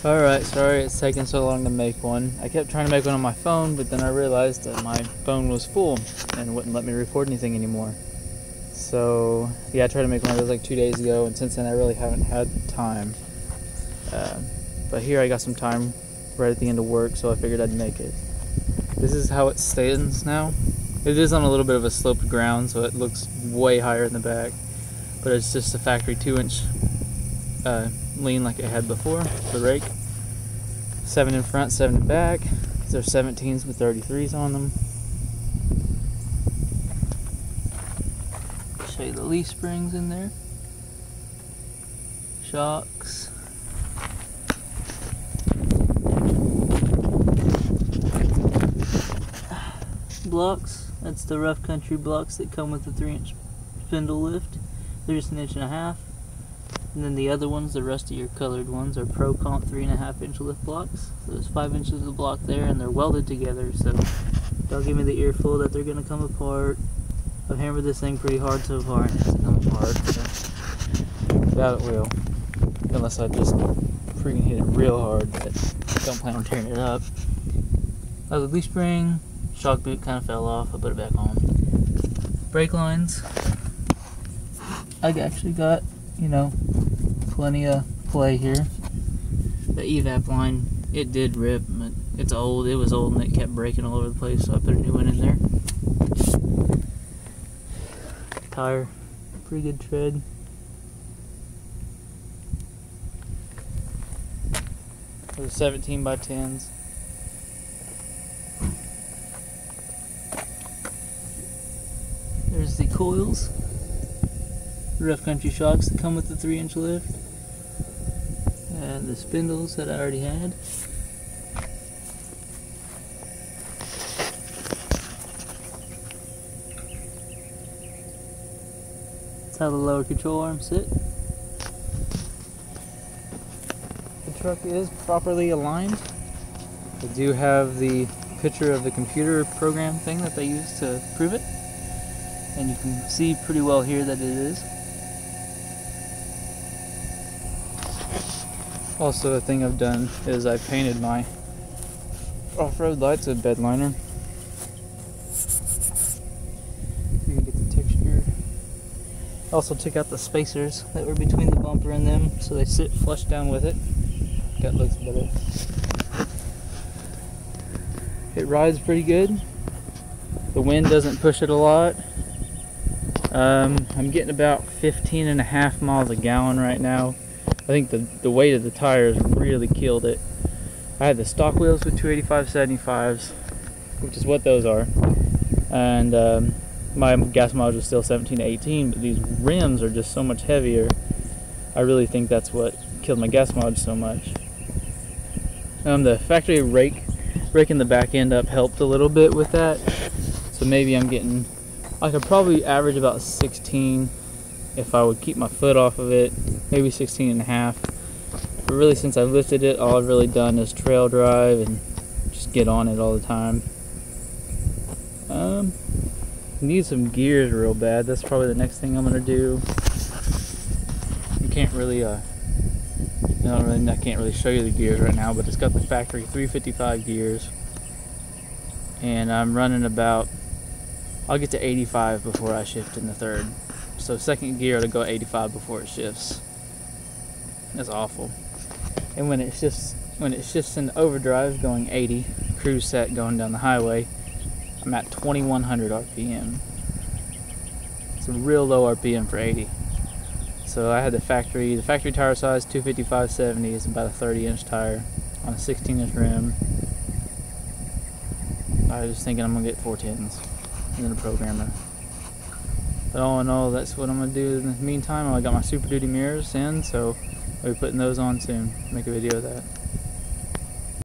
Alright, sorry it's taking so long to make one. I kept trying to make one on my phone, but then I realized that my phone was full and wouldn't let me record anything anymore. So, yeah, I tried to make one of those like 2 days ago, and since then I really haven't had time. But here I got some time right at the end of work, so I figured I'd make it. This is how it stands now. It is on a little bit of a sloped ground, so it looks way higher in the back. But it's just a factory 2-inch lean like it had before, the rake. 7 in front, 7 in back. These are 17s with 33s on them. Show you the leaf springs in there. Shocks. Blocks. That's the rough country blocks that come with the 3-inch spindle lift. They're just 1.5 inches. And then the other ones, the rustier colored ones, are Pro Comp 3.5-inch lift blocks. So there's 5 inches of block there, and they're welded together, so don't give me the earful that they're gonna come apart. I've hammered this thing pretty hard so far, and it hasn't come apart, so doubt it will. Unless I just freaking hit it real hard, but don't plan on tearing it up. That was a leaf spring. Shock boot kind of fell off. I put it back on. Brake lines. I actually got, you know, plenty of play here. The evap line, it did rip, but it's old. It was old and it kept breaking all over the place, so I put a new one in there. Tire, pretty good tread. Those 17 by 10s. There's the coils, rough country shocks that come with the 3-inch lift, and the spindles that I already had. That's how the lower control arms sit. The truck is properly aligned. I do have the picture of the computer program thing that they use to prove it. And you can see pretty well here that it is. Also, a thing I've done is I painted my off-road lights with bed liner. You can get the texture. Also took out the spacers that were between the bumper and them, so they sit flush down with it. That looks better. It rides pretty good. The wind doesn't push it a lot. I'm getting about 15.5 miles a gallon right now. I think the weight of the tires really killed it. I had the stock wheels with 285/75s, which is what those are, and my gas mileage was still 17 to 18, but these rims are just so much heavier. I really think that's what killed my gas mileage so much. The factory raking the back end up helped a little bit with that, so maybe I'm getting, I could probably average about 16 if I would keep my foot off of it, maybe 16.5. But really, since I've lifted it, all I've really done is trail drive and just get on it all the time. Need some gears real bad. That's probably the next thing I'm gonna do. You can't really, I can't really show you the gears right now, but it's got the factory 355 gears, and I'm running about, I'll get to 85 before I shift in the third. So second gear to go 85 before it shifts. That's awful. And when it shifts into overdrive going 80, cruise set going down the highway, I'm at 2100 RPM. It's a real low RPM for 80. So I had the factory tire size 255/70 is about a 30-inch tire on a 16-inch rim. I was thinking I'm gonna get 410s and then a programmer. But all in all, that's what I'm gonna do in the meantime. I got my Super Duty mirrors in, so I'll be putting those on soon. Make a video of that.